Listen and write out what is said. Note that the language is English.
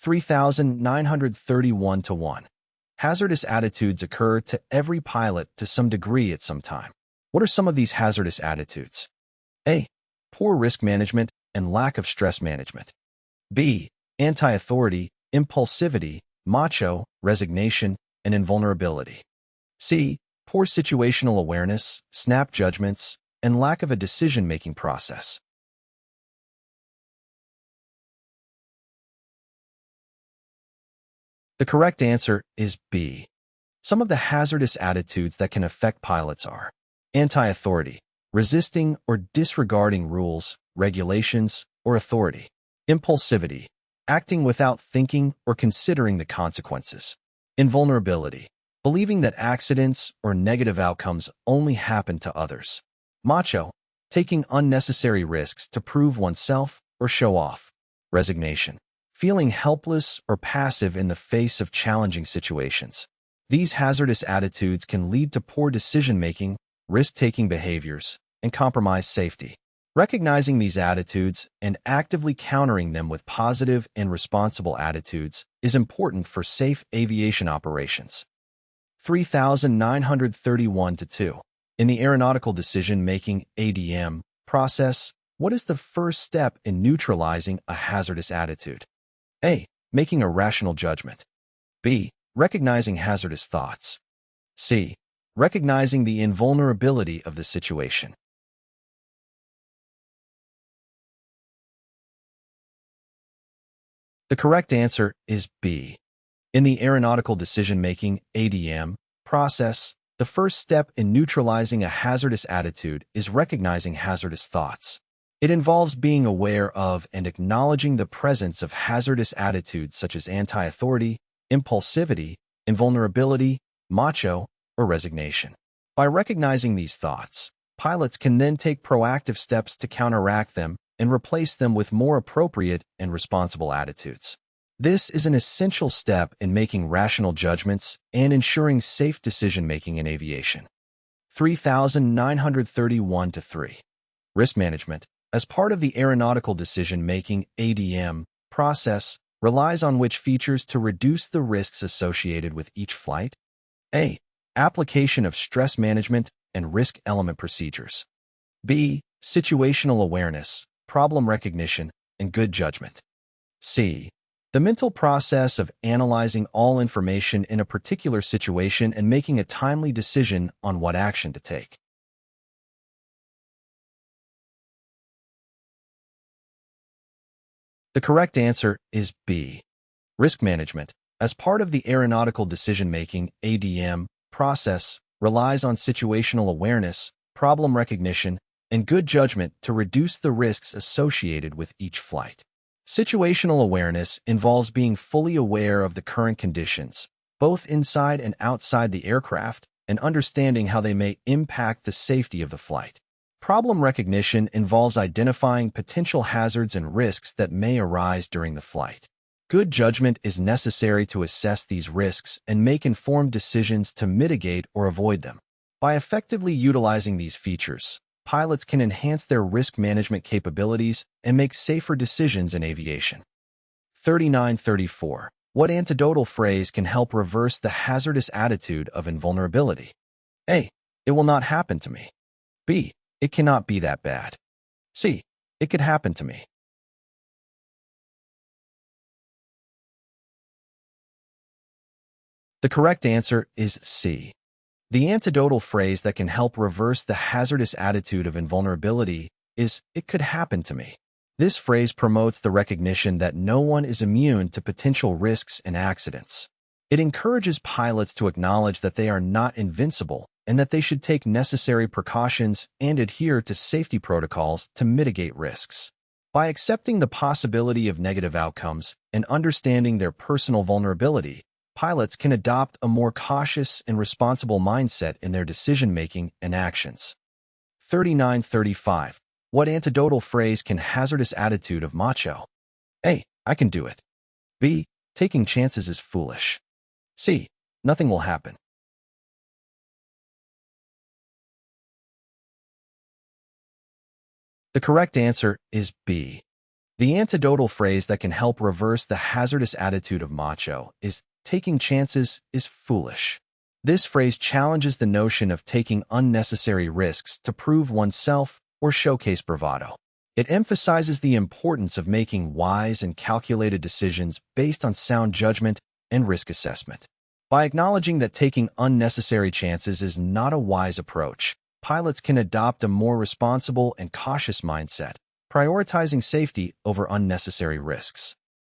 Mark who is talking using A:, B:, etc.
A: Q3931-1. Hazardous attitudes occur to every pilot to some degree at some time. What are some of these hazardous attitudes? A. Poor risk management and lack of stress management. B. Anti-authority, impulsivity, macho, resignation, and invulnerability. C. Poor situational awareness, snap judgments, and lack of a decision-making process. The correct answer is B. Some of the hazardous attitudes that can affect pilots are anti-authority, resisting or disregarding rules, regulations, or authority. Impulsivity, acting without thinking or considering the consequences. Invulnerability, believing that accidents or negative outcomes only happen to others. Macho, taking unnecessary risks to prove oneself or show off. Resignation, feeling helpless or passive in the face of challenging situations. These hazardous attitudes can lead to poor decision-making, risk-taking behaviors, and compromised safety. Recognizing these attitudes and actively countering them with positive and responsible attitudes is important for safe aviation operations. 3931-2. In the aeronautical decision-making (ADM) process, what is the first step in neutralizing a hazardous attitude? A. Making a rational judgment. B. Recognizing hazardous thoughts. C. Recognizing the invulnerability of the situation. The correct answer is B. In the aeronautical decision-making (ADM) process, the first step in neutralizing a hazardous attitude is recognizing hazardous thoughts. It involves being aware of and acknowledging the presence of hazardous attitudes such as anti-authority, impulsivity, invulnerability, macho, or resignation. By recognizing these thoughts, pilots can then take proactive steps to counteract them and replace them with more appropriate and responsible attitudes. This is an essential step in making rational judgments and ensuring safe decision-making in aviation. 3931-3. Risk management, as part of the aeronautical decision-making (ADM) process, relies on which features to reduce the risks associated with each flight? A. Application of stress management and risk element procedures. B. Situational awareness, problem recognition, and good judgment. C. The mental process of analyzing all information in a particular situation and making a timely decision on what action to take. The correct answer is B. Risk management, as part of the aeronautical decision-making (ADM) process, relies on situational awareness, problem recognition, and good judgment to reduce the risks associated with each flight. Situational awareness involves being fully aware of the current conditions, both inside and outside the aircraft, and understanding how they may impact the safety of the flight. Problem recognition involves identifying potential hazards and risks that may arise during the flight. Good judgment is necessary to assess these risks and make informed decisions to mitigate or avoid them. By effectively utilizing these features, pilots can enhance their risk management capabilities and make safer decisions in aviation. 3934. What antidotal phrase can help reverse the hazardous attitude of invulnerability? A. It will not happen to me. B. It cannot be that bad. C. It could happen to me. The correct answer is C. The antidotal phrase that can help reverse the hazardous attitude of invulnerability is, "It could happen to me." This phrase promotes the recognition that no one is immune to potential risks and accidents. It encourages pilots to acknowledge that they are not invincible and that they should take necessary precautions and adhere to safety protocols to mitigate risks. By accepting the possibility of negative outcomes and understanding their personal vulnerability, pilots can adopt a more cautious and responsible mindset in their decision-making and actions. 3935. What antidotal phrase can hazardous attitude of macho? A. I can do it. B. Taking chances is foolish. C. Nothing will happen. The correct answer is B. The antidotal phrase that can help reverse the hazardous attitude of Macho is, "Taking chances is foolish." This phrase challenges the notion of taking unnecessary risks to prove oneself or showcase bravado. It emphasizes the importance of making wise and calculated decisions based on sound judgment and risk assessment. By acknowledging that taking unnecessary chances is not a wise approach, pilots can adopt a more responsible and cautious mindset, prioritizing safety over unnecessary risks.